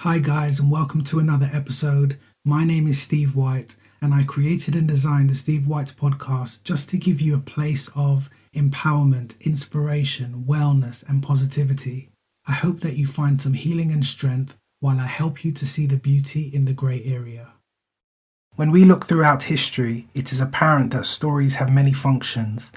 Hi, guys, and welcome to another episode. My name is Steve White, and I created and designed the Steve White podcast just to give you a place of empowerment, inspiration, wellness, and positivity. I hope that you find some healing and strength while I help you to see the beauty in the grey area. When we look throughout history, it is apparent that stories have many functions.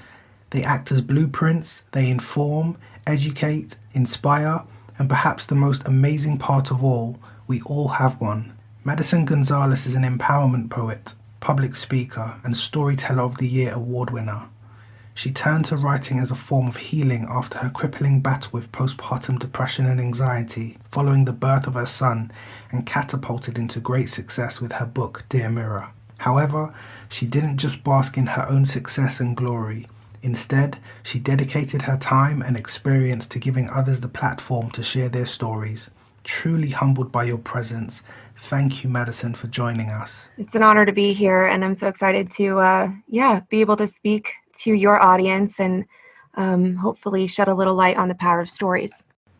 They act as blueprints, they inform, educate, inspire, and perhaps the most amazing part of all, we all have one. Madison Gonzalez is an empowerment poet, public speaker, and Storyteller of the Year award winner. She turned to writing as a form of healing after her crippling battle with postpartum depression and anxiety following the birth of her son, and catapulted into great success with her book Dear Mirror. However, she didn't just bask in her own success and glory. Instead, she dedicated her time and experience to giving others the platform to share their stories. Truly humbled by your presence. Thank you, Madison, for joining us. It's an honor to be here, and I'm so excited to, be able to speak to your audience and hopefully shed a little light on the power of stories.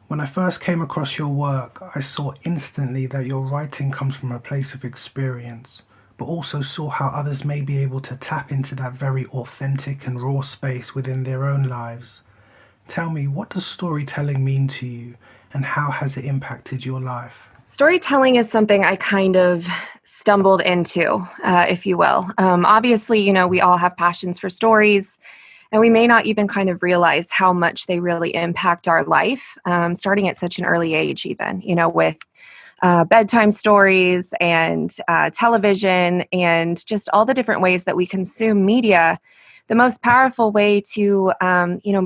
When I first came across your work, I saw instantly that your writing comes from a place of experience, but also saw how others may be able to tap into that very authentic and raw space within their own lives. Tell me, what does storytelling mean to you, and how has it impacted your life? Storytelling is something I kind of stumbled into, if you will. Obviously, we all have passions for stories, and we may not even kind of realize how much they really impact our life, starting at such an early age, even, with bedtime stories and television and just all the different ways that we consume media. The most powerful way to,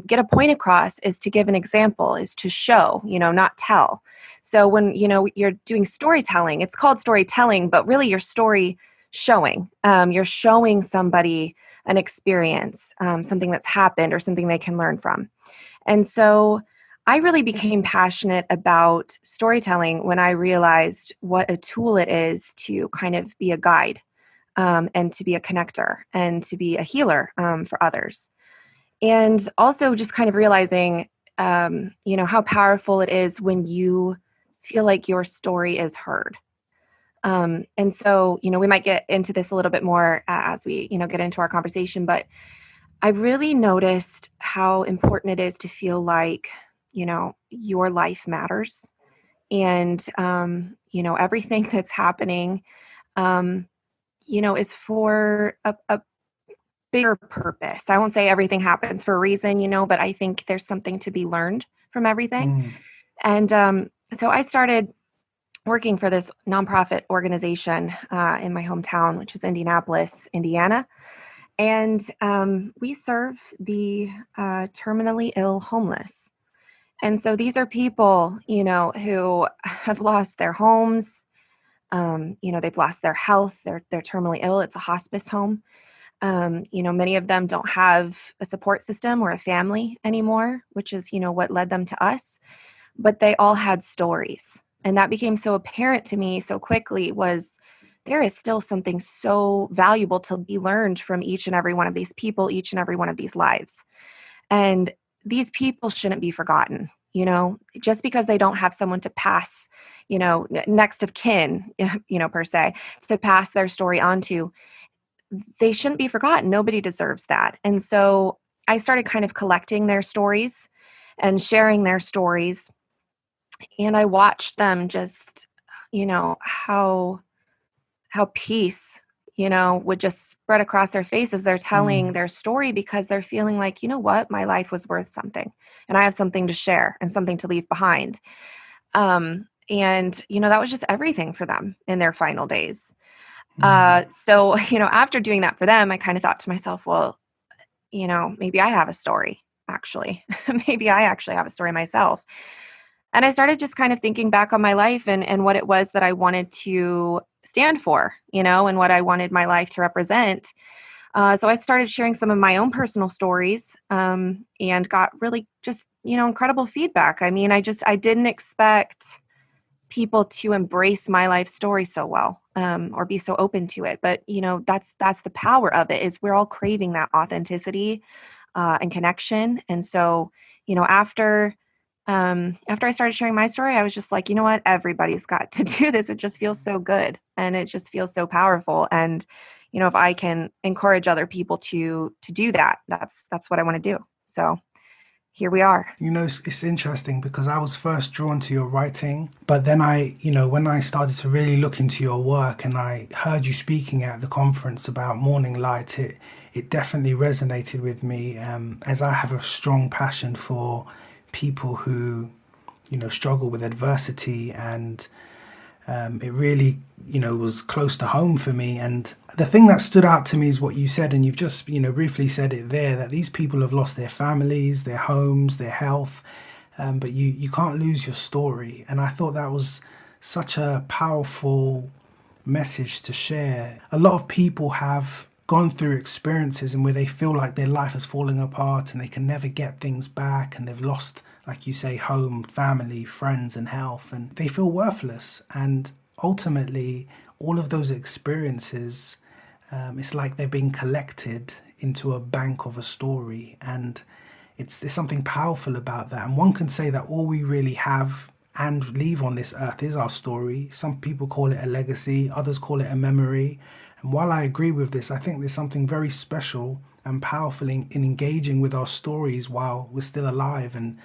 get a point across is to give an example, is to show, not tell. So when, you're doing storytelling, it's called storytelling, but really you're story showing. You're showing somebody an experience, something that's happened or something they can learn from. And so I really became passionate about storytelling when I realized what a tool it is to kind of be a guide, and to be a connector and to be a healer, for others. And also just kind of realizing, how powerful it is when you feel like your story is heard. And so, we might get into this a little bit more as we, get into our conversation, but I really noticed how important it is to feel like, your life matters, and, everything that's happening, um, is for a bigger purpose. I won't say everything happens for a reason, but I think there's something to be learned from everything. Mm. And so I started working for this nonprofit organization in my hometown, which is Indianapolis, Indiana. And we serve the terminally ill homeless. And so these are people, who have lost their homes. They've lost their health. They're terminally ill. It's a hospice home. Many of them don't have a support system or a family anymore, which is, what led them to us. But they all had stories. And that became so apparent to me so quickly was there is still something so valuable to be learned from each and every one of these people, each and every one of these lives. And these people shouldn't be forgotten, just because they don't have someone to pass, next of kin, per se, to pass their story on to. They shouldn't be forgotten. Nobody deserves that. And so I started kind of collecting their stories and sharing their stories. And I watched them just, how peace, would just spread across their faces. They're telling Mm. their story because they're feeling like, what, my life was worth something, and I have something to share and something to leave behind. And that was just everything for them in their final days. So, after doing that for them, I kind of thought to myself, well, maybe I have a story, actually. Maybe I actually have a story myself. And I started just kind of thinking back on my life and what it was that I wanted to stand for, and what I wanted my life to represent. So I started sharing some of my own personal stories, and got really just, incredible feedback. I mean, I didn't expect people to embrace my life story so well, or be so open to it. But, that's the power of it, is we're all craving that authenticity, and connection. And so, after After I started sharing my story, I was just like, you know what? Everybody's got to do this. It just feels so good and it just feels so powerful. And, if I can encourage other people to do that, that's what I want to do. So here we are. It's interesting because I was first drawn to your writing, but then when I started to really look into your work and I heard you speaking at the conference about Morning Light, it definitely resonated with me, as I have a strong passion for people who, struggle with adversity, and it really, was close to home for me. And the thing that stood out to me is what you said, and you've just, briefly said it there, that these people have lost their families, their homes, their health, but you can't lose your story. And I thought that was such a powerful message to share. A lot of people have gone through experiences and where they feel like their life is falling apart and they can never get things back, and they've lost, like you say, home, family, friends, and health, and they feel worthless. And ultimately, all of those experiences, it's like they're being collected into a bank of a story, and there's something powerful about that. And one can say that all we really have and leave on this earth is our story. Some people call it a legacy, others call it a memory. And while I agree with this, I think there's something very special and powerful in engaging with our stories while we're still alive and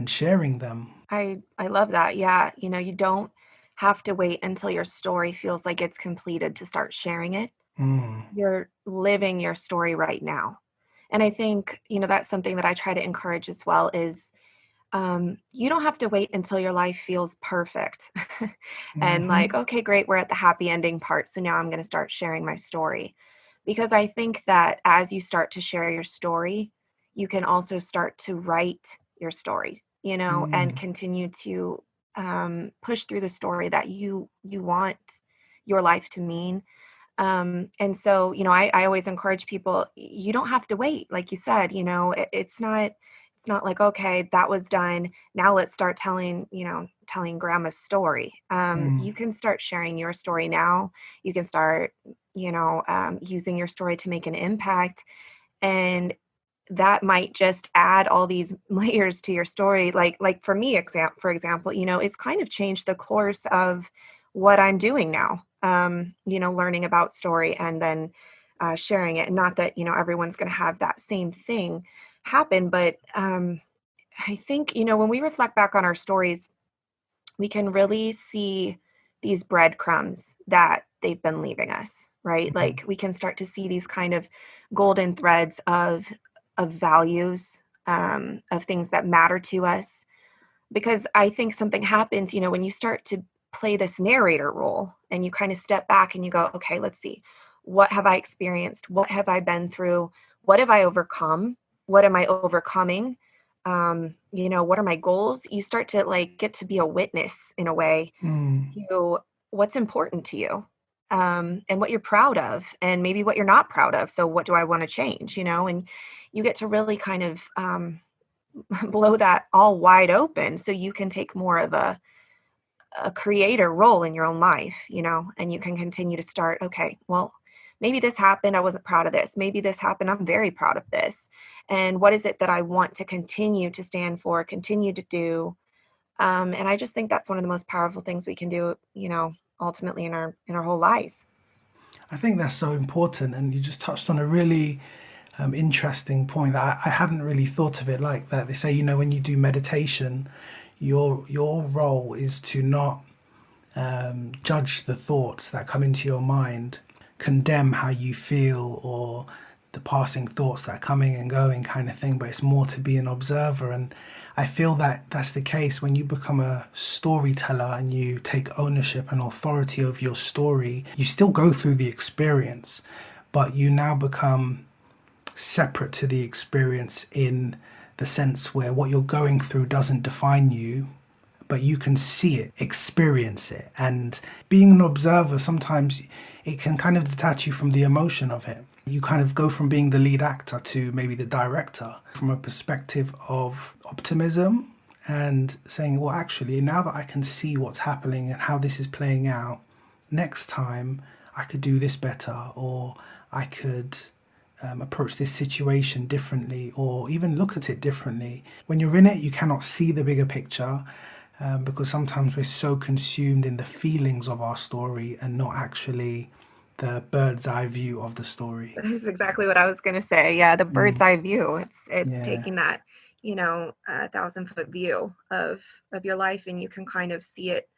sharing them. I love that. Yeah. You don't have to wait until your story feels like it's completed to start sharing it. Mm, You're living your story right now. And I think, that's something that I try to encourage as well is you don't have to wait until your life feels perfect and like, hmm okay, great, we're at the happy ending part. So now I'm going to start sharing my story. Because I think that as you start to share your story, you can also start to write your story, and mm, continue to push through the story that you want your life to mean. And so, I always encourage people, you don't have to wait. Like you said, it's not like, okay, that was done. Now let's start telling grandma's story. mm, You can start sharing your story now. You can start, using your story to make an impact. And that might just add all these layers to your story. Like for me, for example, it's kind of changed the course of what I'm doing now. Learning about story and then sharing it. Not that everyone's going to have that same thing happen, but I think when we reflect back on our stories, we can really see these breadcrumbs that they've been leaving us, right? mm, Like we can start to see these kind of golden threads of values, of things that matter to us. Because I think something happens, when you start to play this narrator role and you kind of step back and you go, okay, let's see, what have I experienced? What have I been through? What have I overcome? What am I overcoming? What are my goals? You start to like get to be a witness in a way mm. to what's important to you, and what you're proud of, and maybe what you're not proud of. So, what do I want to change? And you get to really kind of blow that all wide open so you can take more of a creator role in your own life, and you can continue to start, okay, well, maybe this happened. I wasn't proud of this. Maybe this happened. I'm very proud of this. And what is it that I want to continue to stand for, continue to do? And I just think that's one of the most powerful things we can do, ultimately in our whole lives. I think that's so important, and you just touched on a really interesting point that I hadn't really thought of it like that. They say, when you do meditation, your role is to not judge the thoughts that come into your mind, condemn how you feel, or the passing thoughts that are coming and going kind of thing, but it's more to be an observer. And I feel that that's the case when you become a storyteller and you take ownership and authority of your story. You still go through the experience, but you now become separate to the experience, in the sense where what you're going through doesn't define you, but you can see it, experience it. And being an observer, sometimes it can kind of detach you from the emotion of it. You kind of go from being the lead actor to maybe the director from a perspective of optimism and saying, well, actually, now that I can see what's happening and how this is playing out, next time I could do this better, or I could approach this situation differently or even look at it differently. When you're in it, you cannot see the bigger picture because sometimes we're so consumed in the feelings of our story and not actually the bird's eye view of the story. That is exactly what I was going to say. Yeah, the bird's Mm, eye view. It's yeah. taking that, 1,000-foot view of your life, and you can kind of see it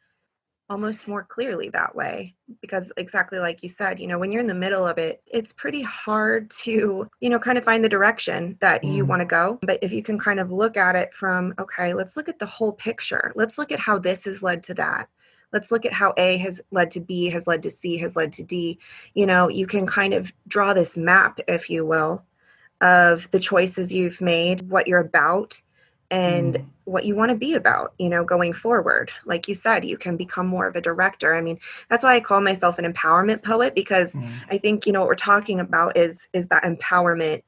almost more clearly that way. Because exactly like you said, when you're in the middle of it, it's pretty hard to, kind of find the direction that you Mm, want to go. But if you can kind of look at it from, okay, let's look at the whole picture. Let's look at how this has led to that. Let's look at how A has led to B, has led to C, has led to D. You can kind of draw this map, if you will, of the choices you've made, what you're about, and mm, what you want to be about, going forward. Like you said, you can become more of a director. I mean, that's why I call myself an empowerment poet, because mm. I think, what we're talking about is that empowerment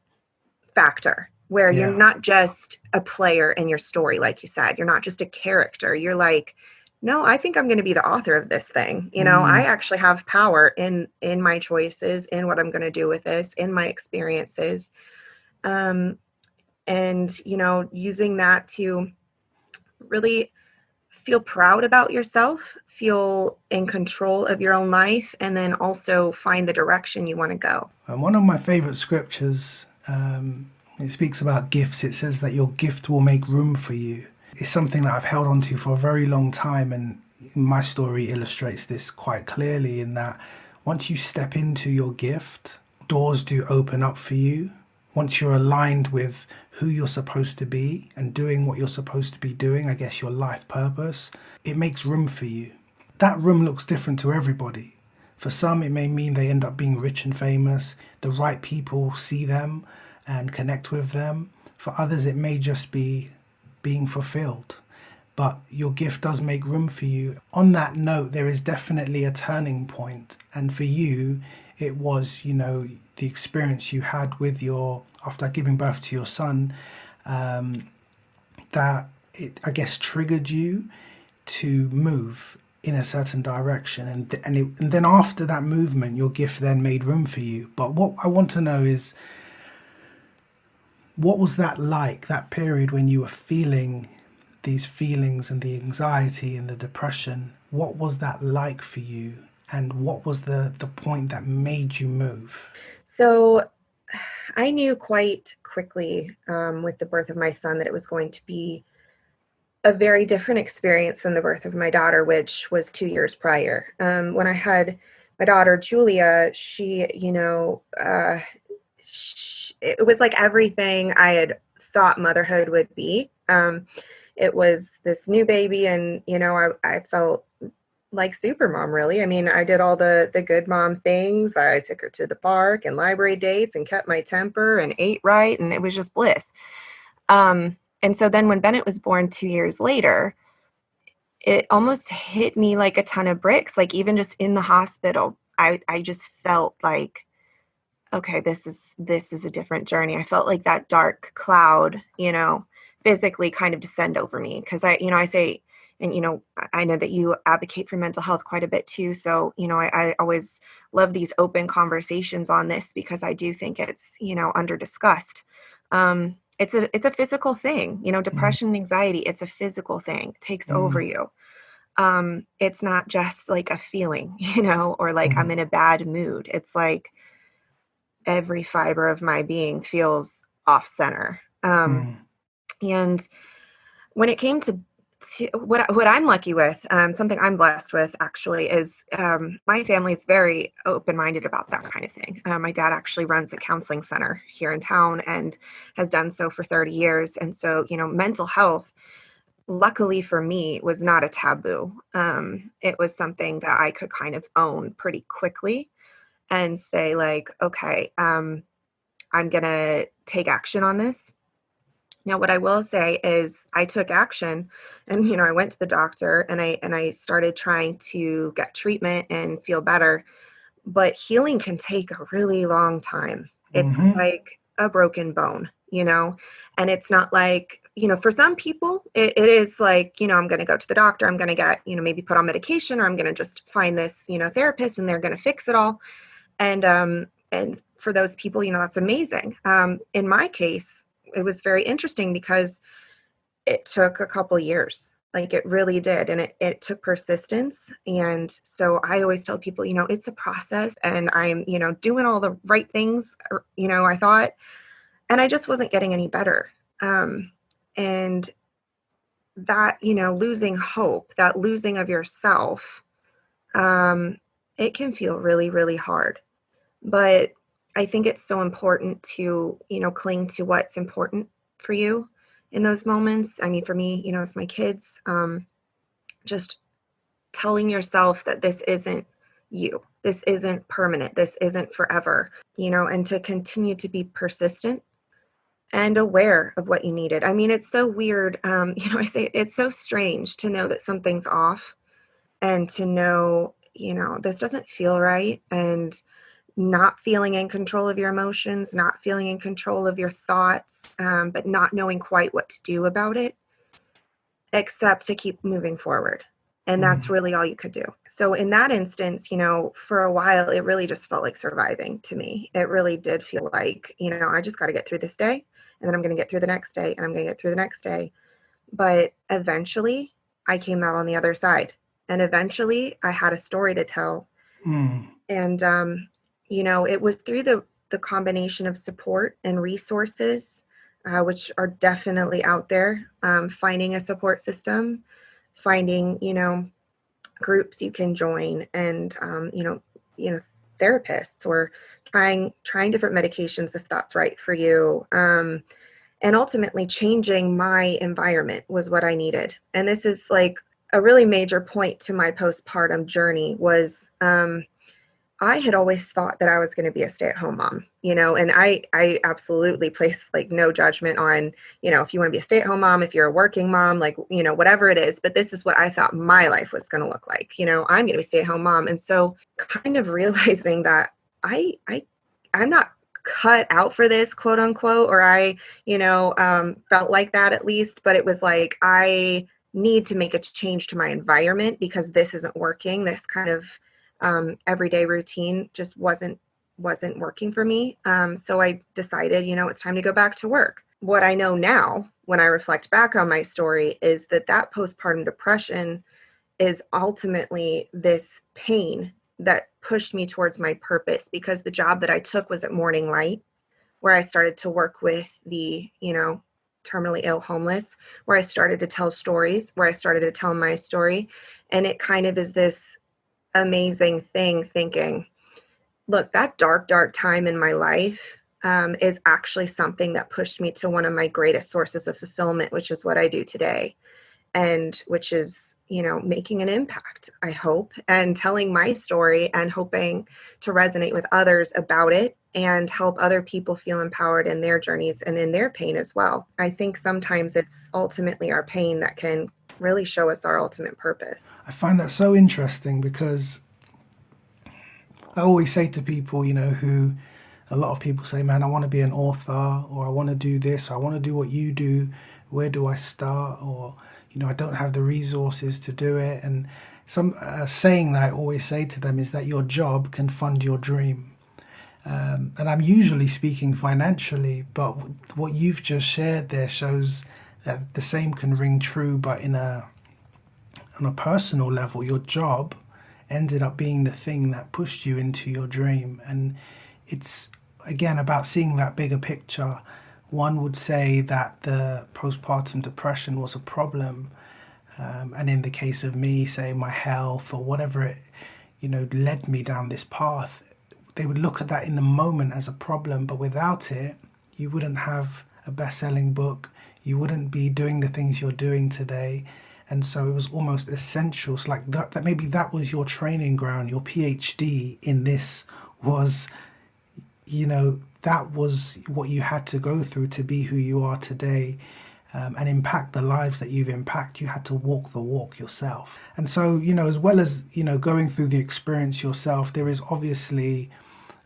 factor where you're Yeah. not just a player in your story, like you said. You're not just a character. You're like, no, I think I'm going to be the author of this thing. I Mm, actually have power in my choices, in what I'm going to do with this, in my experiences. Um, and using that to really feel proud about yourself, feel in control of your own life, and then also find the direction you want to go. and one of my favorite scriptures, it speaks about gifts. It says that your gift will make room for you. It's something that I've held on to for a very long time, and my story illustrates this quite clearly in that once you step into your gift, doors do open up for you. Once you're aligned with who you're supposed to be and doing what you're supposed to be doing, I guess your life purpose, it makes room for you. That room looks different to everybody. For some, it may mean they end up being rich and famous. The right people see them and connect with them. For others, it may just be being fulfilled. But your gift does make room for you. On that note, there is definitely a turning point. And for you, it was, the experience you had with after giving birth to your son, that it, I guess, triggered you to move in a certain direction. And then after that movement, your gift then made room for you. But what I want to know is, what was that like, that period when you were feeling these feelings and the anxiety and the depression? What was that like for you? And what was the point that made you move? So I knew quite quickly, with the birth of my son, that it was going to be a very different experience than the birth of my daughter, which was 2 years prior. When I had my daughter, Julia, it was like everything I had thought motherhood would be. It was this new baby, and I felt like super mom, really. I mean, I did all the good mom things. I took her to the park and library dates and kept my temper and ate right, and it was just bliss. And so then when Bennett was born 2 years later, it almost hit me like a ton of bricks. Like, even just in the hospital, I just felt like, okay, this is a different journey. I felt like that dark cloud, physically kind of descend over me. Cause I say, and I know that you advocate for mental health quite a bit too. So, I always love these open conversations on this, because I do think it's, under discussed. It's a physical thing, Mm, depression and anxiety. It's a physical thing. It takes over mm, you. It's not just like a feeling, or like I'm mm, in a bad mood. It's like every fiber of my being feels off center. mm, And when it came to what I'm lucky with, something I'm blessed with actually is, my family is very open minded about that kind of thing. My dad actually runs a counseling center here in town and has done so for 30 years. And so, mental health, luckily for me, was not a taboo. It was something that I could kind of own pretty quickly and say, like, okay, I'm going to take action on this. Now, what I will say is I took action, and I went to the doctor, and I started trying to get treatment and feel better, but healing can take a really long time. It's mhm, like a broken bone, and it's not like, for some people it is like, I'm going to go to the doctor, I'm going to get, maybe put on medication, or I'm going to just find this, therapist, and they're going to fix it all. And for those people, that's amazing. In my case, it was very interesting because it took a couple years. Like it really did. And it took persistence. And so I always tell people, it's a process and I'm, doing all the right things, I thought, and I just wasn't getting any better. And that, losing hope, that losing of yourself, it can feel really, really hard. But I think it's so important to, cling to what's important for you in those moments. I mean, for me, it's my kids, just telling yourself that this isn't you. This isn't permanent. This isn't forever, and to continue to be persistent and aware of what you needed. I mean, it's so weird. I say it's so strange to know that something's off and to know, this doesn't feel right, and not feeling in control of your emotions, not feeling in control of your thoughts, but not knowing quite what to do about it, except to keep moving forward. And that's really all you could do. So in that instance, for a while, it really just felt like surviving to me. It really did feel like, I just got to get through this day, and then I'm going to get through the next day, and I'm going to get through the next day. But eventually I came out on the other side, and eventually I had a story to tell. And, it was through the combination of support and resources, which are definitely out there, finding a support system, finding, groups you can join, and, therapists, or trying different medications if that's right for you. And ultimately changing my environment was what I needed. And this is like a really major point to my postpartum journey was, I had always thought that I was going to be a stay-at-home mom, and I absolutely place like no judgment on, if you want to be a stay-at-home mom, if you're a working mom, like, whatever it is, but this is what I thought my life was going to look like. I'm going to be a stay-at-home mom. And so kind of realizing that I'm not cut out for this, quote unquote, or I, felt like that at least, but it was like, I need to make a change to my environment because this isn't working. This kind of everyday routine just wasn't working for me. So I decided, it's time to go back to work. What I know now, when I reflect back on my story, is that postpartum depression is ultimately this pain that pushed me towards my purpose, because the job that I took was at Morning Light, where I started to work with the, terminally ill homeless, where I started to tell stories, where I started to tell my story. And it kind of is this amazing thing, thinking, look, that dark time in my life is actually something that pushed me to one of my greatest sources of fulfillment, which is what I do today. And which is, making an impact, I hope, and telling my story and hoping to resonate with others about it and help other people feel empowered in their journeys and in their pain as well. I think sometimes it's ultimately our pain that can really show us our ultimate purpose. I find that so interesting because I always say to people, who a lot of people say, man, I want to be an author, or I want to do this, or I want to do what you do. Where do I start? Or, I don't have the resources to do it. And some saying that I always say to them is that your job can fund your dream. And I'm usually speaking financially, but what you've just shared there shows that the same can ring true, but on a personal level. Your job ended up being the thing that pushed you into your dream. And it's, again, about seeing that bigger picture. One would say that the postpartum depression was a problem. And in the case of me, say my health or whatever it, led me down this path, they would look at that in the moment as a problem. But without it, you wouldn't have a best-selling book. You wouldn't be doing the things you're doing today. And so it was almost essential. So like that maybe that was your training ground, your PhD in this was, that was what you had to go through to be who you are today, and impact the lives that you've impacted. You had to walk the walk yourself. And so, as well as, going through the experience yourself, there is obviously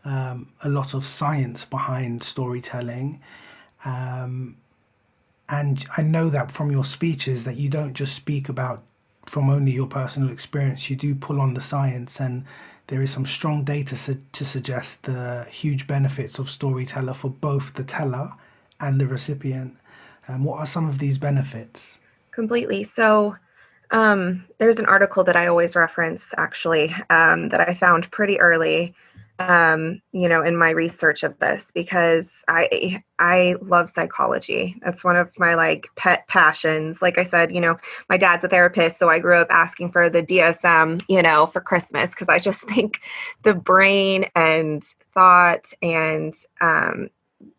a lot of science behind storytelling. And I know that from your speeches that you don't just speak about from only your personal experience. You do pull on the science and there is some strong data to suggest the huge benefits of storyteller for both the teller and the recipient. What are some of these benefits? Completely. So, there's an article that I always reference, actually, that I found pretty early, in my research of this, because I love psychology. That's one of my like pet passions. Like I said, my dad's a therapist, so I grew up asking for the DSM, for Christmas, because I just think the brain and thought and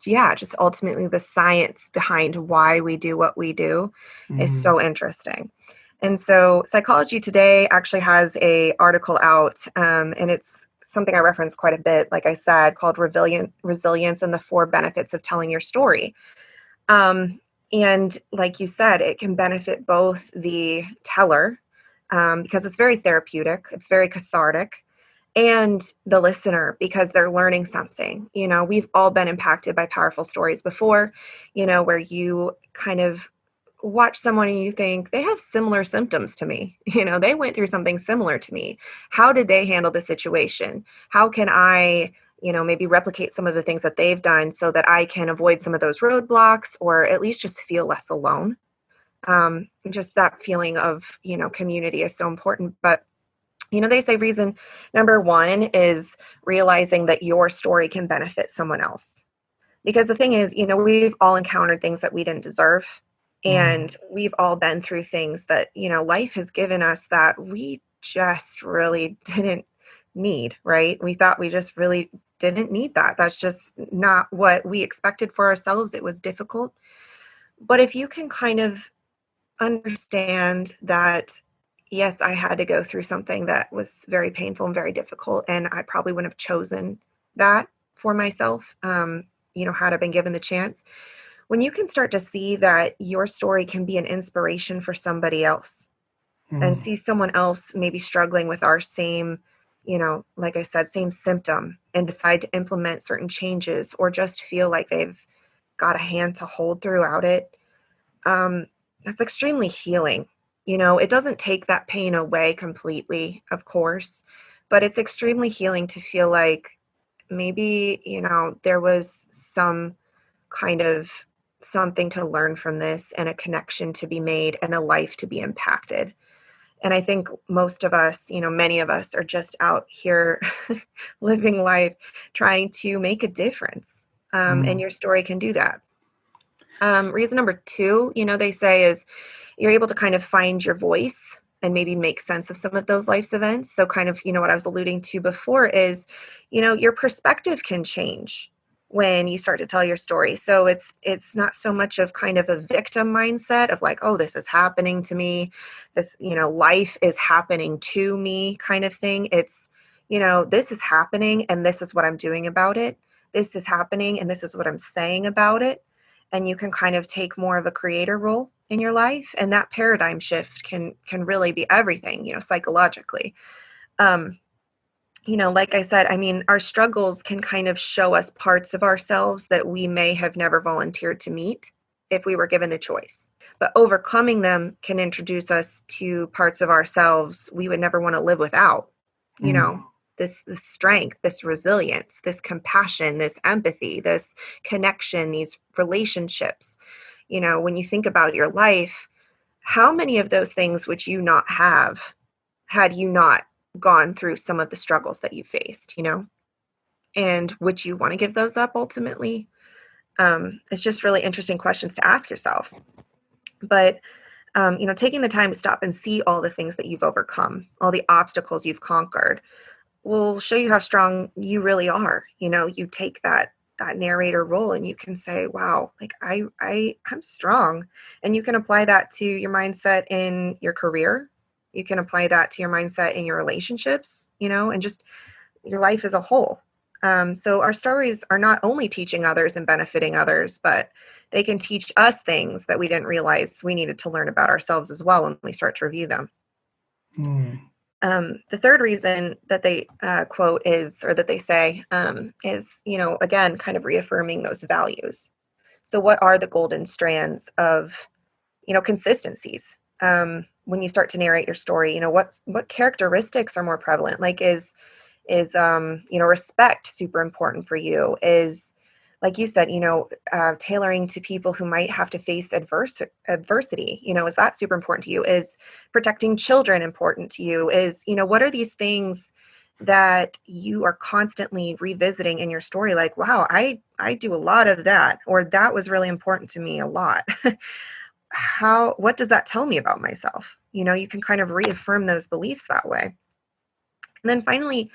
yeah, just ultimately the science behind why we do what we do is Mm, so interesting. And so Psychology Today actually has a article out, and it's something I reference quite a bit, like I said, called Resilience and the Four Benefits of Telling Your Story. And like you said, it can benefit both the teller, because it's very therapeutic, it's very cathartic, and the listener because they're learning something. We've all been impacted by powerful stories before, where you kind of watch someone and you think they have similar symptoms to me. They went through something similar to me. How did they handle the situation? How can I, maybe replicate some of the things that they've done so that I can avoid some of those roadblocks or at least just feel less alone? Just that feeling of, community is so important. But they say reason number one is realizing that your story can benefit someone else. Because the thing is, we've all encountered things that we didn't deserve. mm, And we've all been through things that, life has given us that we just really didn't need, right? We thought we just really didn't need that. That's just not what we expected for ourselves. It was difficult. But if you can kind of understand that, yes, I had to go through something that was very painful and very difficult, and I probably wouldn't have chosen that for myself, had I been given the chance. When you can start to see that your story can be an inspiration for somebody else and mm, see someone else maybe struggling with our same, like I said, same symptom and decide to implement certain changes or just feel like they've got a hand to hold throughout it, um, that's extremely healing. It doesn't take that pain away completely, of course, but it's extremely healing to feel like maybe, there was some kind of something to learn from this and a connection to be made and a life to be impacted. And I think most of us, many of us are just out here living life trying to make a difference. And mm. your story can do that. Reason number two, they say is you're able to kind of find your voice and maybe make sense of some of those life's events. So kind of, what I was alluding to before is, your perspective can change when you start to tell your story. So it's not so much of kind of a victim mindset of like, oh, this is happening to me. This, life is happening to me kind of thing. It's, this is happening and this is what I'm doing about it. This is happening and this is what I'm saying about it, and you can kind of take more of a creator role in your life, and that paradigm shift can really be everything, psychologically. um like I said, I mean, our struggles can kind of show us parts of ourselves that we may have never volunteered to meet if we were given the choice, but overcoming them can introduce us to parts of ourselves we would never want to live without, you Mm, know this strength, this resilience, this compassion, this empathy, this connection, these relationships. When you think about your life, how many of those things would you not have had you not gone through some of the struggles that you faced? And would you want to give those up ultimately? It's just really interesting questions to ask yourself. But taking the time to stop and see all the things that you've overcome, all the obstacles you've conquered, will show you how strong you really are. You take that narrator role and you can say, wow, like I'm strong. And you can apply that to your mindset in your career. You can apply that to your mindset in your relationships, and just your life as a whole. So our stories are not only teaching others and benefiting others, but they can teach us things that we didn't realize we needed to learn about ourselves as well when we start to review them. mm, The third reason that they quote is, or that they say, is, again, kind of reaffirming those values. So, what are the golden strands of, consistencies? When you start to narrate your story, what characteristics are more prevalent? Like, Is, respect super important for you? Is, like you said, tailoring to people who might have to face adversity, is that super important to you? Is protecting children important to you? Is, what are these things that you are constantly revisiting in your story? Like, wow, I do a lot of that, or that was really important to me a lot. What does that tell me about myself? You can kind of reaffirm those beliefs that way. And then finally,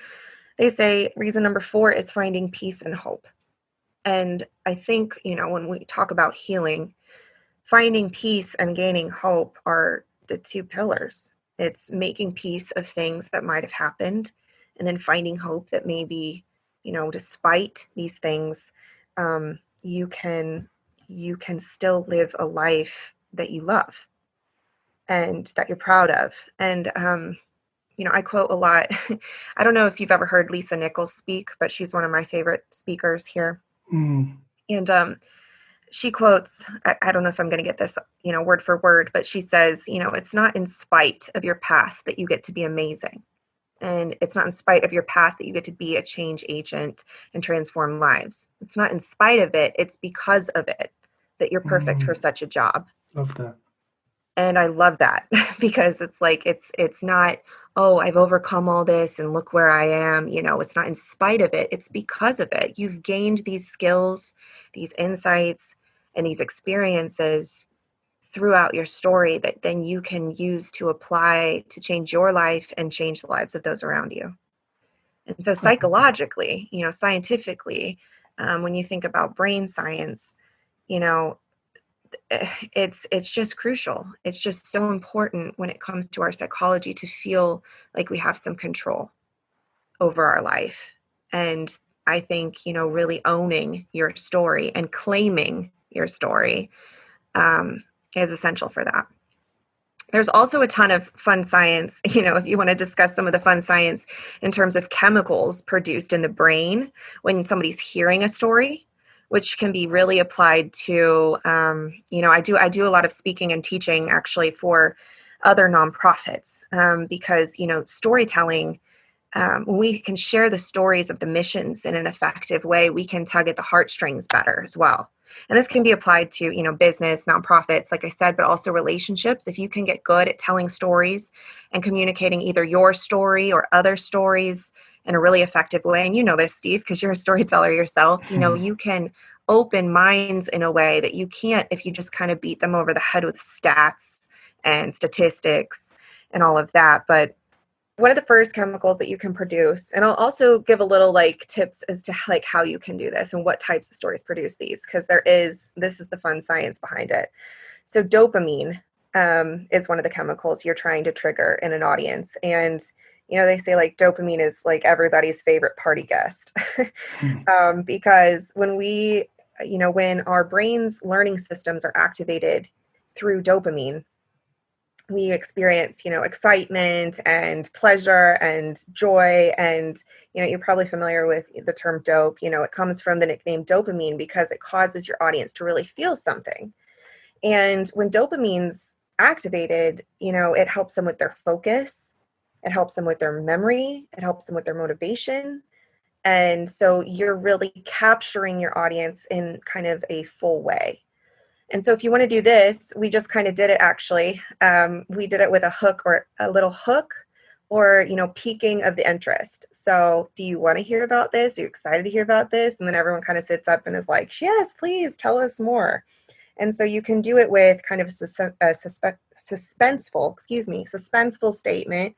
they say reason number 4 is finding peace and hope. And I think, when we talk about healing, finding peace and gaining hope are the 2 pillars. It's making peace of things that might have happened, and then finding hope that maybe, despite these things, you can still live a life that you love and that you're proud of. And I quote a lot. I don't know if you've ever heard Lisa Nichols speak, but she's one of my favorite speakers here. Mm. And she quotes, I don't know if I'm going to get this, word for word, but she says, it's not in spite of your past that you get to be amazing. And it's not in spite of your past that you get to be a change agent and transform lives. It's not in spite of it. It's because of it that you're perfect for such a job. Love that. And I love that because it's like, it's not, oh, I've overcome all this and look where I am. It's not in spite of it. It's because of it. You've gained these skills, these insights, and these experiences throughout your story that then you can use to apply to change your life and change the lives of those around you. And so psychologically, scientifically, when you think about brain science, it's just crucial. It's just so important when it comes to our psychology to feel like we have some control over our life. And I think, really owning your story and claiming your story is essential for that. There's also a ton of fun science, if you want to discuss some of the fun science in terms of chemicals produced in the brain when somebody's hearing a story, which can be really applied to, I do a lot of speaking and teaching actually for other nonprofits because, storytelling, when we can share the stories of the missions in an effective way, we can tug at the heartstrings better as well. And this can be applied to, business, nonprofits, like I said, but also relationships. If you can get good at telling stories and communicating either your story or other stories in a really effective way, and you know this, Steve, because you're a storyteller yourself, you can open minds in a way that you can't if you just kind of beat them over the head with stats and statistics and all of that. But one of the first chemicals that you can produce, and I'll also give a little tips as to how you can do this and what types of stories produce these, because this is the fun science behind it. So dopamine is one of the chemicals you're trying to trigger in an audience. And, they say dopamine is everybody's favorite party guest because when our brain's learning systems are activated through dopamine, we experience, excitement and pleasure and joy. And, you're probably familiar with the term dope. It comes from the nickname dopamine because it causes your audience to really feel something. And when dopamine's activated, it helps them with their focus. It helps them with their memory. It helps them with their motivation. And so you're really capturing your audience in kind of a full way. And so if you want to do this, we just kind of did it actually. We did it with a hook or a little hook or, piquing of the interest. So do you want to hear about this? Are you excited to hear about this? And then everyone kind of sits up and is like, yes, please tell us more. And so you can do it with kind of a suspenseful statement,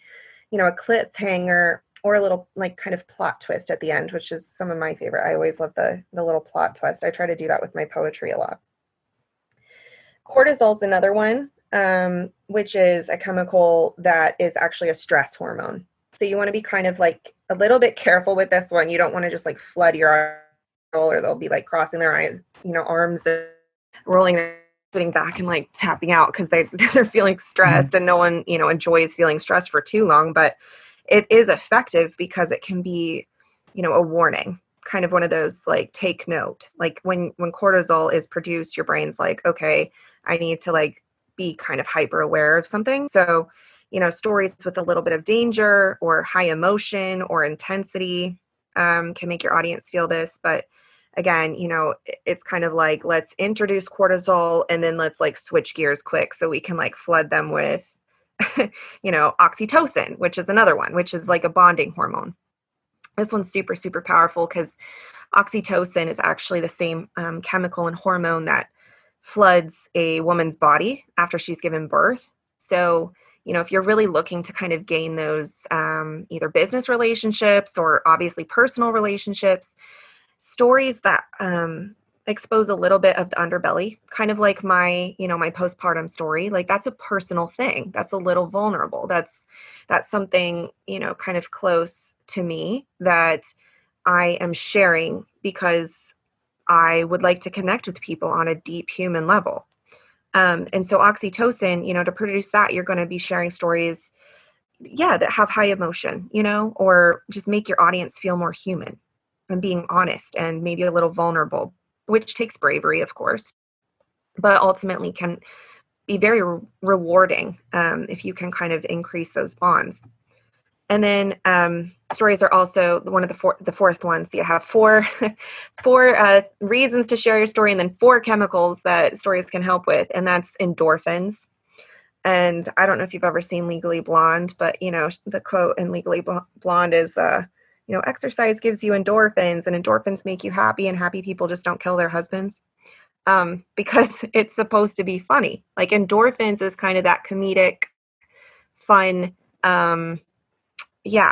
a cliffhanger, or a little kind of plot twist at the end, which is some of my favorite. I always love the little plot twist. I try to do that with my poetry a lot. Cortisol is another one, which is a chemical that is actually a stress hormone. So you want to be kind of a little bit careful with this one. You don't want to just flood your eyes, or they'll be crossing their eyes, arms and rolling, sitting back and tapping out because they're feeling stressed, and no one, enjoys feeling stressed for too long. But it is effective because it can be, a warning. Kind of one of those take note. When cortisol is produced, your brain's okay, I need to be kind of hyper aware of something. So, stories with a little bit of danger or high emotion or intensity can make your audience feel this. But again, it's kind of like, let's introduce cortisol and then let's like switch gears quick so we can like flood them with, oxytocin, which is another one, which is like a bonding hormone. This one's super, super powerful because oxytocin is actually the same chemical and hormone that floods a woman's body after she's given birth. So, if you're really looking to kind of gain those either business relationships or obviously personal relationships, stories that expose a little bit of the underbelly, kind of like my postpartum story, like that's a personal thing. That's a little vulnerable. That's something, kind of close to me that I am sharing because I would like to connect with people on a deep human level. And so oxytocin, to produce that, you're going to be sharing stories, yeah, that have high emotion, or just make your audience feel more human and being honest and maybe a little vulnerable, which takes bravery, of course, but ultimately can be very rewarding if you can kind of increase those bonds. And then stories are also one of the fourth one. So you have four reasons to share your story, and then 4 chemicals that stories can help with, and that's endorphins. And I don't know if you've ever seen Legally Blonde, but the quote in Legally Blonde is, exercise gives you endorphins, and endorphins make you happy, and happy people just don't kill their husbands. Because it's supposed to be funny. Like endorphins is kind of that comedic, fun.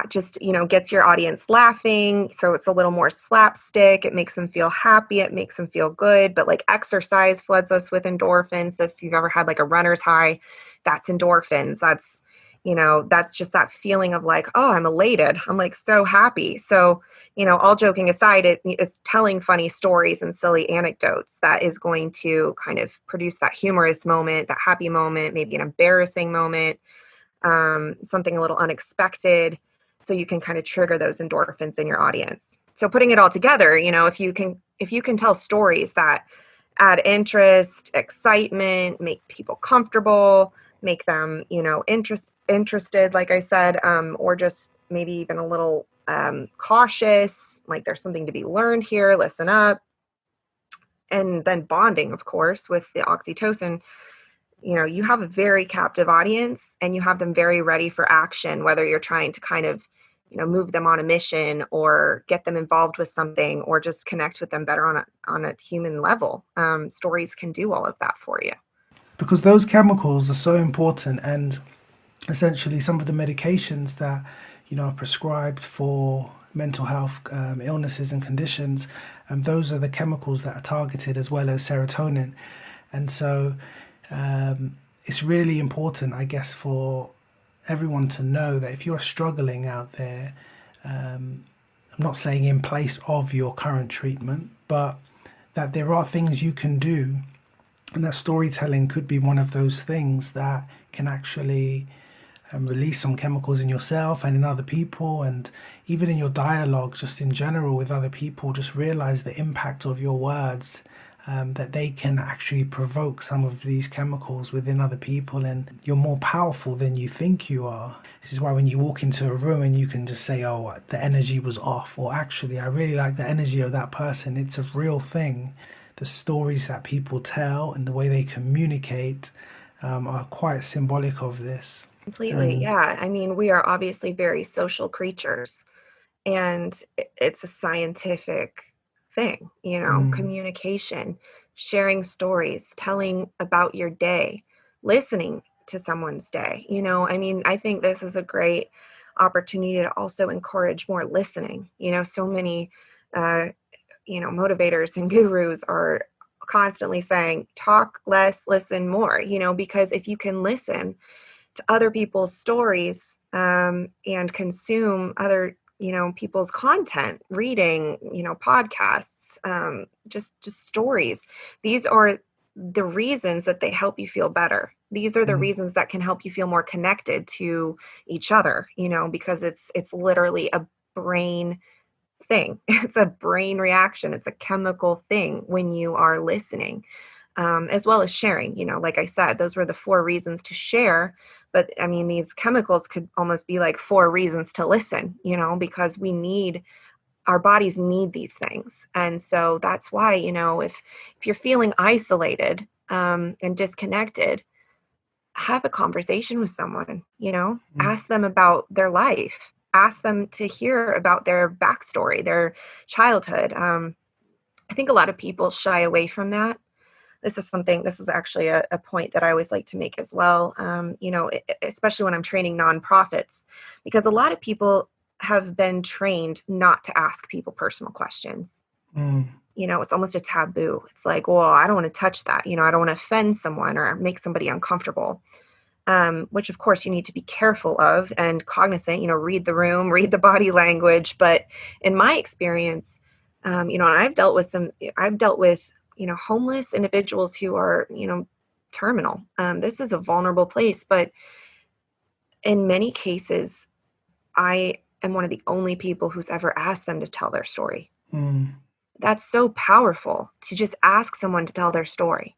Just, gets your audience laughing. So it's a little more slapstick. It makes them feel happy. It makes them feel good. But like exercise floods us with endorphins. So if you've ever had like a runner's high, that's endorphins. That's just that feeling of like, oh, I'm elated. I'm like so happy. So, all joking aside, it's telling funny stories and silly anecdotes that is going to kind of produce that humorous moment, that happy moment, maybe an embarrassing moment, something a little unexpected, so you can kind of trigger those endorphins in your audience. So putting it all together, if you can tell stories that add interest, excitement, make people comfortable, make them, interested, like I said, or just maybe even a little cautious, like there's something to be learned here, listen up. And then bonding, of course, with the oxytocin, you have a very captive audience and you have them very ready for action, whether you're trying to kind of, move them on a mission or get them involved with something or just connect with them better on a human level. Stories can do all of that for you. Because those chemicals are so important, and essentially some of the medications that, are prescribed for mental health illnesses and conditions, and those are the chemicals that are targeted as well as serotonin. And so it's really important, I guess, for everyone to know that if you're struggling out there, I'm not saying in place of your current treatment, but that there are things you can do, and that storytelling could be one of those things that can actually release some chemicals in yourself and in other people, and even in your dialogue, just in general with other people. Just realize the impact of your words, that they can actually provoke some of these chemicals within other people, and you're more powerful than you think you are. This is why when you walk into a room and you can just say, oh, the energy was off, or actually I really like the energy of that person. It's a real thing. The stories that people tell and the way they communicate are quite symbolic of this. Completely. Yeah. I mean, we are obviously very social creatures, and it's a scientific thing, communication, sharing stories, telling about your day, listening to someone's day. I mean, I think this is a great opportunity to also encourage more listening. So many, motivators and gurus are constantly saying, talk less, listen more, because if you can listen to other people's stories and consume other people's content, reading, podcasts, just stories, these are the reasons that they help you feel better. These are the reasons that can help you feel more connected to each other, because it's literally a brain thing. It's a brain reaction. It's a chemical thing when you are listening. as well as sharing. Like I said, those were the four reasons to share. But I mean, these chemicals could almost be like four reasons to listen, because our bodies need these things. And so that's why, if you're feeling isolated and disconnected, have a conversation with someone, Mm. ask them about their life, ask them to hear about their backstory, their childhood. I think a lot of people shy away from that. This is actually a point that I always like to make as well, especially when I'm training nonprofits, because a lot of people have been trained not to ask people personal questions. Mm. It's almost a taboo. It's like, well, I don't want to touch that. I don't want to offend someone or make somebody uncomfortable, which of course you need to be careful of and cognizant, read the room, read the body language. But in my experience, and I've dealt with, homeless individuals who are, terminal. This is a vulnerable place, but in many cases, I am one of the only people who's ever asked them to tell their story. Mm. That's so powerful to just ask someone to tell their story.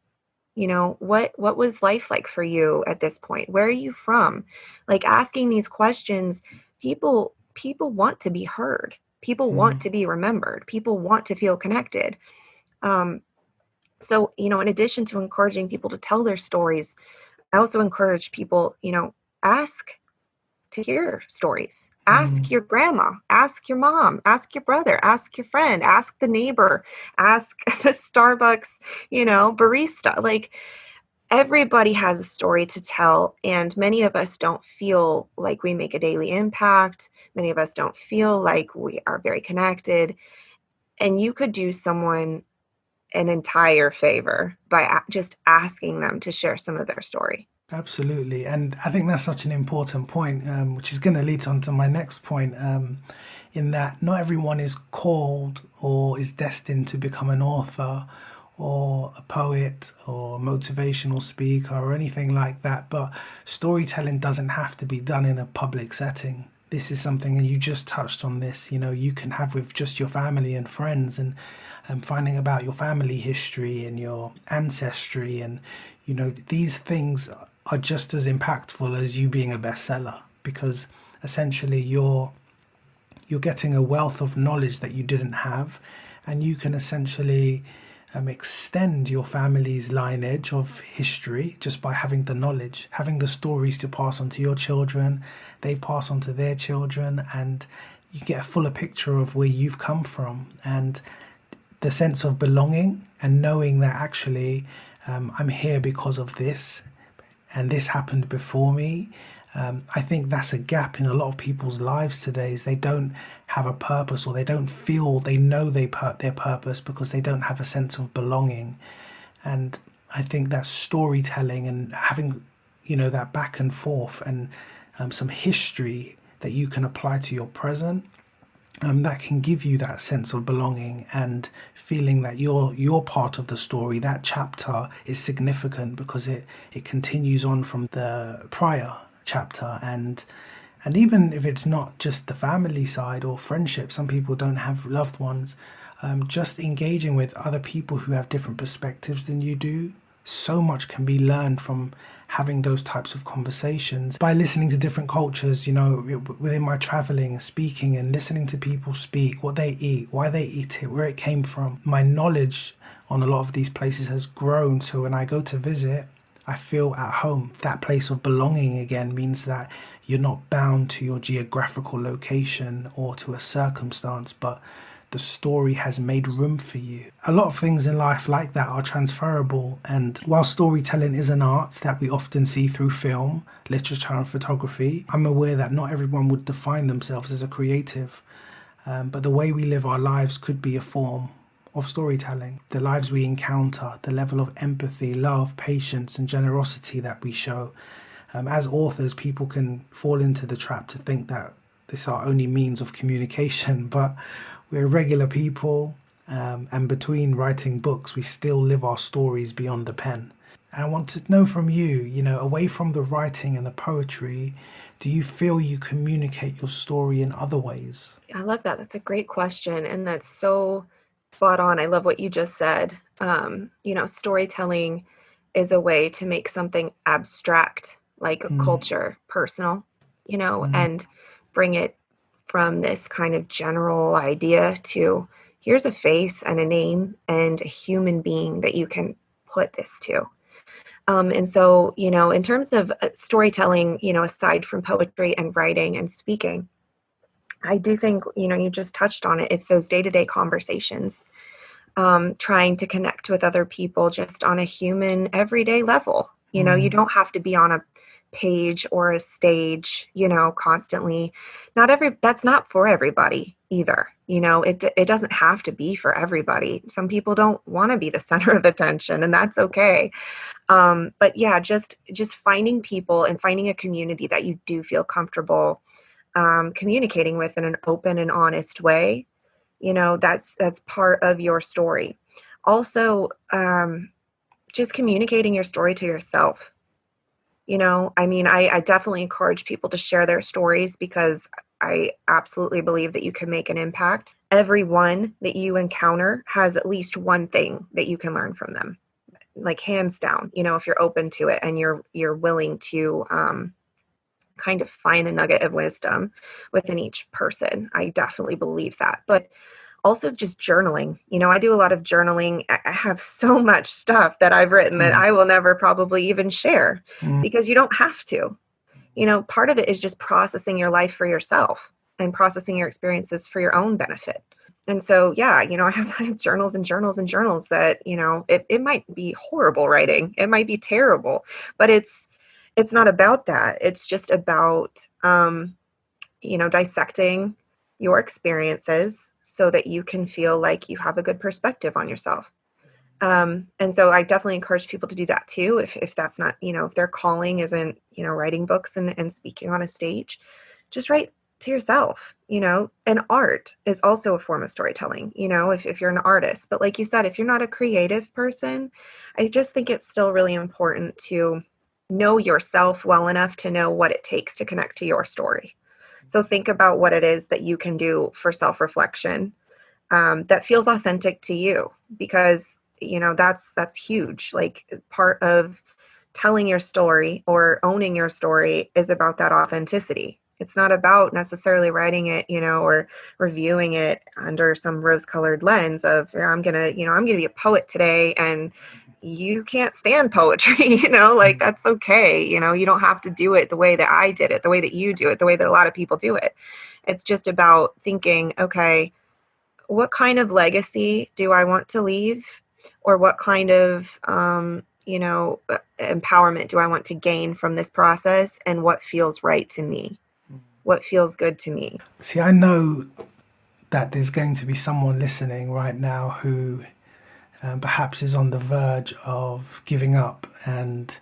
What was life like for you at this point? Where are you from? Like, asking these questions, people want to be heard. People want Mm. to be remembered. People want to feel connected. Um, so, in addition to encouraging people to tell their stories, I also encourage people, ask to hear stories. Ask Mm. your grandma, ask your mom, ask your brother, ask your friend, ask the neighbor, ask the Starbucks, barista. Like, everybody has a story to tell, and many of us don't feel like we make a daily impact. Many of us don't feel like we are very connected. And you could do someone an entire favor by just asking them to share some of their story. Absolutely. And I think that's such an important point, which is going to lead on to my next point, in that not everyone is called or is destined to become an author or a poet or a motivational speaker or anything like that. But storytelling doesn't have to be done in a public setting. This is something, and you just touched on this, you can have with just your family and friends, and finding about your family history and your ancestry. And, these things are just as impactful as you being a bestseller, because essentially you're getting a wealth of knowledge that you didn't have, and you can essentially extend your family's lineage of history just by having the knowledge, having the stories to pass on to your children. They pass on to their children, and you get a fuller picture of where you've come from, and the sense of belonging and knowing that actually I'm here because of this, and this happened before me. I think that's a gap in a lot of people's lives today, is they don't have a purpose, or they don't feel they know their purpose because they don't have a sense of belonging. And I think that storytelling and having, that back and forth, and some history that you can apply to your present, that can give you that sense of belonging and feeling that you're part of the story. That chapter is significant because it continues on from the prior chapter. And even if it's not just the family side or friendship, some people don't have loved ones, just engaging with other people who have different perspectives than you do, so much can be learned from having those types of conversations by listening to different cultures, within my traveling, speaking and listening to people speak, what they eat, why they eat it, where it came from. My knowledge on a lot of these places has grown, so when I go to visit, I feel at home. That place of belonging again means that you're not bound to your geographical location or to a circumstance, but the story has made room for you. A lot of things in life like that are transferable, and while storytelling is an art that we often see through film, literature and photography, I'm aware that not everyone would define themselves as a creative, but the way we live our lives could be a form of storytelling. The lives we encounter, the level of empathy, love, patience and generosity that we show. As authors, people can fall into the trap to think that this is our only means of communication, but we're regular people, and between writing books, we still live our stories beyond the pen. And I want to know from you, away from the writing and the poetry, do you feel you communicate your story in other ways? I love that. That's a great question. And that's so Spot on. I love what you just said. Storytelling is a way to make something abstract, like a Mm, culture, personal, mm, and bring it from this kind of general idea to here's a face and a name and a human being that you can put this to. And so, in terms of storytelling, aside from poetry and writing and speaking, I do think, you just touched on it. It's those day to day conversations, trying to connect with other people just on a human, everyday level. You mm, don't have to be on a page or a stage, constantly. That's not for everybody either. It doesn't have to be for everybody. Some people don't want to be the center of attention, and that's okay. But yeah, just finding people and finding a community that you do feel comfortable communicating with in an open and honest way, that's part of your story. Also, just communicating your story to yourself. I mean, I definitely encourage people to share their stories because I absolutely believe that you can make an impact. Everyone that you encounter has at least one thing that you can learn from them, like hands down. If you're open to it and you're willing to kind of find a nugget of wisdom within each person. I definitely believe that. But also just journaling. I do a lot of journaling. I have so much stuff that I've written that mm, I will never probably even share mm. because you don't have to. Part of it is just processing your life for yourself and processing your experiences for your own benefit. And so, yeah, I have journals and journals and journals that, it might be horrible writing. It might be terrible, but it's not about that. It's just about, dissecting your experiences so that you can feel like you have a good perspective on yourself. And so I definitely encourage people to do that too. If that's not, if their calling isn't, writing books and speaking on a stage, just write to yourself, and art is also a form of storytelling, if you're an artist. But like you said, if you're not a creative person, I just think it's still really important to know yourself well enough to know what it takes to connect to your story. So think about what it is that you can do for self-reflection that feels authentic to you, because that's huge. Like part of telling your story or owning your story is about that authenticity. It's not about necessarily writing it, or reviewing it under some rose-colored lens of, "Yeah, I'm gonna be a poet today," and you can't stand poetry, like that's okay. You don't have to do it the way that I did it, the way that you do it, the way that a lot of people do it. It's just about thinking, okay, what kind of legacy do I want to leave? Or what kind of, empowerment do I want to gain from this process? And what feels right to me? What feels good to me? See, I know that there's going to be someone listening right now who perhaps is on the verge of giving up and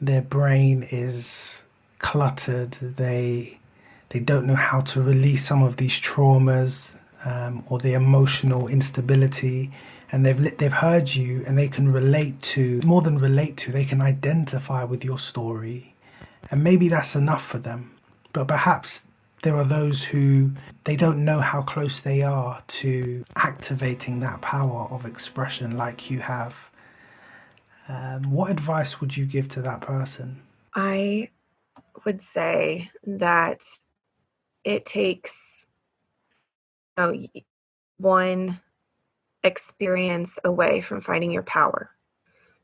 their brain is cluttered. They don't know how to release some of these traumas or the emotional instability, and they've heard you and they can relate to, more than relate to, they can identify with your story, and maybe that's enough for them. But perhaps there are those who they don't know how close they are to activating that power of expression like you have. What advice would you give to that person? I would say that it takes, one experience away from finding your power.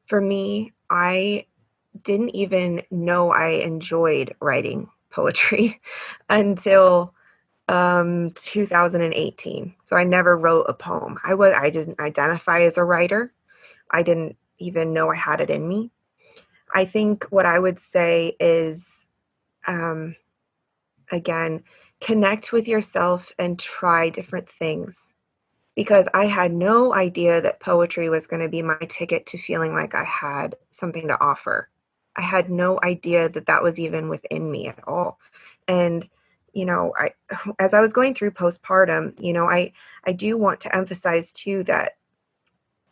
For me, I didn't even know I enjoyed writing poetry until 2018. So I never wrote a poem. I didn't identify as a writer. I didn't even know I had it in me. I think what I would say is, um, again, connect with yourself and try different things, because I had no idea that poetry was going to be my ticket to feeling like I had something to offer. I had no idea that that was even within me at all. And I as I was going through postpartum, I do want to emphasize too that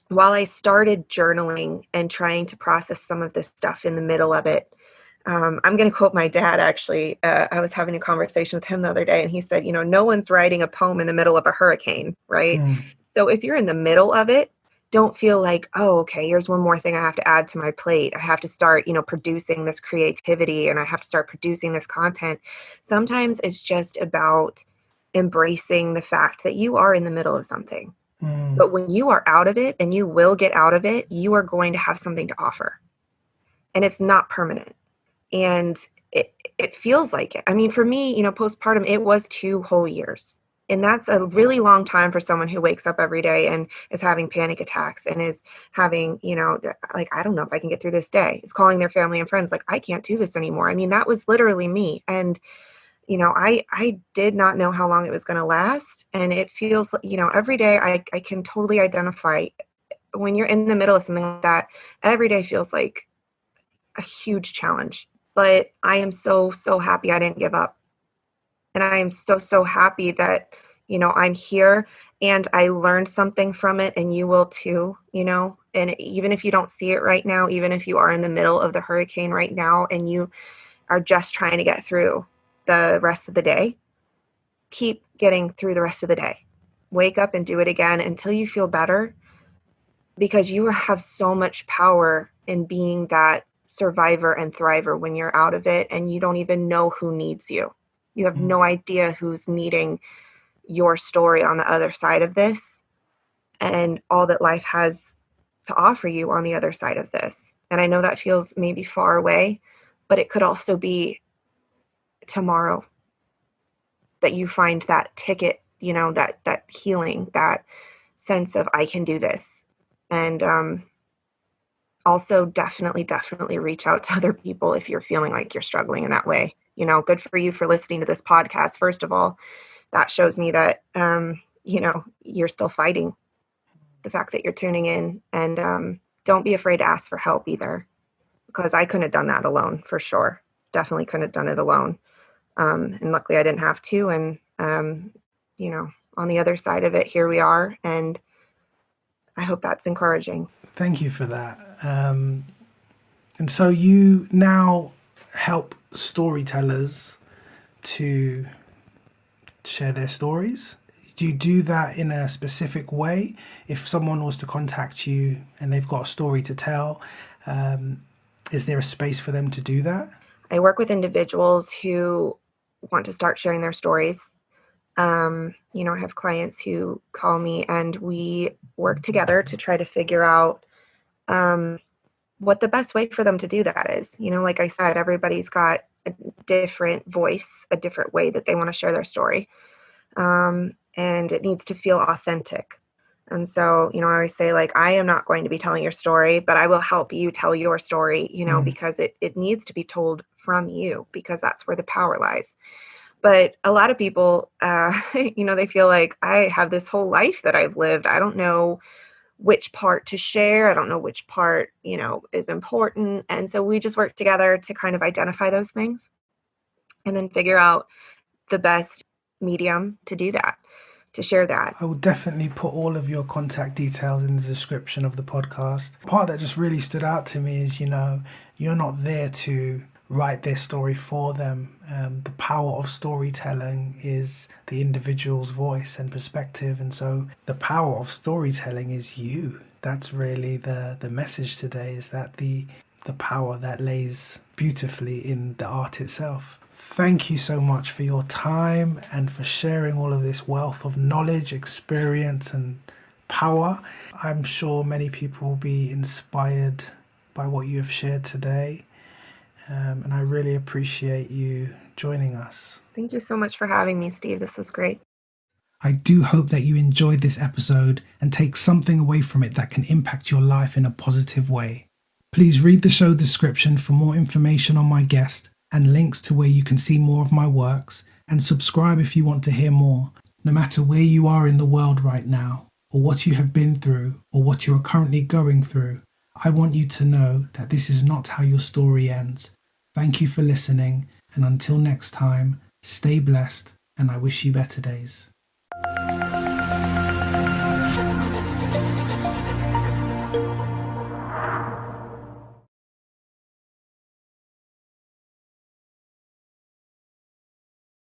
while I started journaling and trying to process some of this stuff in the middle of it, I'm going to quote my dad actually. I was having a conversation with him the other day, and he said, no one's writing a poem in the middle of a hurricane, right? Mm, So if you're in the middle of it, don't feel like, oh, okay, here's one more thing I have to add to my plate. I have to start, producing this creativity and I have to start producing this content. Sometimes it's just about embracing the fact that you are in the middle of something. But when you are out of it, and you will get out of it, you are going to have something to offer. And it's not permanent. And it feels like it. I mean, for me, postpartum, it was 2 whole years. And that's a really long time for someone who wakes up every day and is having panic attacks and is having, like, I don't know if I can get through this day. Is calling their family and friends like, I can't do this anymore. I mean, that was literally me. And, I did not know how long it was going to last. And it feels, every day I can totally identify when you're in the middle of something like that, every day feels like a huge challenge. But I am so, so happy I didn't give up. And I am so, so happy that, I'm here and I learned something from it, and you will too, and even if you don't see it right now, even if you are in the middle of the hurricane right now and you are just trying to get through the rest of the day, keep getting through the rest of the day. Wake up and do it again until you feel better, because you have so much power in being that survivor and thriver when you're out of it and you don't even know who needs you. You have no idea who's needing your story on the other side of this and all that life has to offer you on the other side of this. And I know that feels maybe far away, but it could also be tomorrow that you find that ticket, that healing, that sense of I can do this. And also definitely reach out to other people if you're feeling like you're struggling in that way. Good for you for listening to this podcast. First of all, that shows me that, you're still fighting. The fact that you're tuning in, and don't be afraid to ask for help either, because I couldn't have done that alone for sure. Definitely couldn't have done it alone. And luckily I didn't have to. And, on the other side of it, here we are. And I hope that's encouraging. Thank you for that. And so you now help storytellers to share their stories. Do you do that in a specific way? If someone was to contact you and they've got a story to tell, is there a space for them to do that? I work with individuals who want to start sharing their stories. I have clients who call me and we work together to try to figure out what the best way for them to do that is. Like I said, everybody's got a different voice, a different way that they want to share their story. And it needs to feel authentic. And so, I always say, like, I am not going to be telling your story, but I will help you tell your story, because it needs to be told from you, because that's where the power lies. But a lot of people, they feel like I have this whole life that I've lived. I don't know which part to share. I don't know which part, is important. And so we just work together to kind of identify those things and then figure out the best medium to do that, to share that. I will definitely put all of your contact details in the description of the podcast. The part that just really stood out to me is, you're not there to write their story for them. The power of storytelling is the individual's voice and perspective. And so the power of storytelling is you. That's really the message today, is that the power that lays beautifully in the art itself. Thank you so much for your time and for sharing all of this wealth of knowledge, experience, and power. I'm sure many people will be inspired by what you have shared today. And I really appreciate you joining us. Thank you so much for having me, Steve. This was great. I do hope that you enjoyed this episode and take something away from it that can impact your life in a positive way. Please read the show description for more information on my guest and links to where you can see more of my works, and subscribe if you want to hear more. No matter where you are in the world right now, or what you have been through, or what you are currently going through, I want you to know that this is not how your story ends. Thank you for listening, and until next time, stay blessed, and I wish you better days.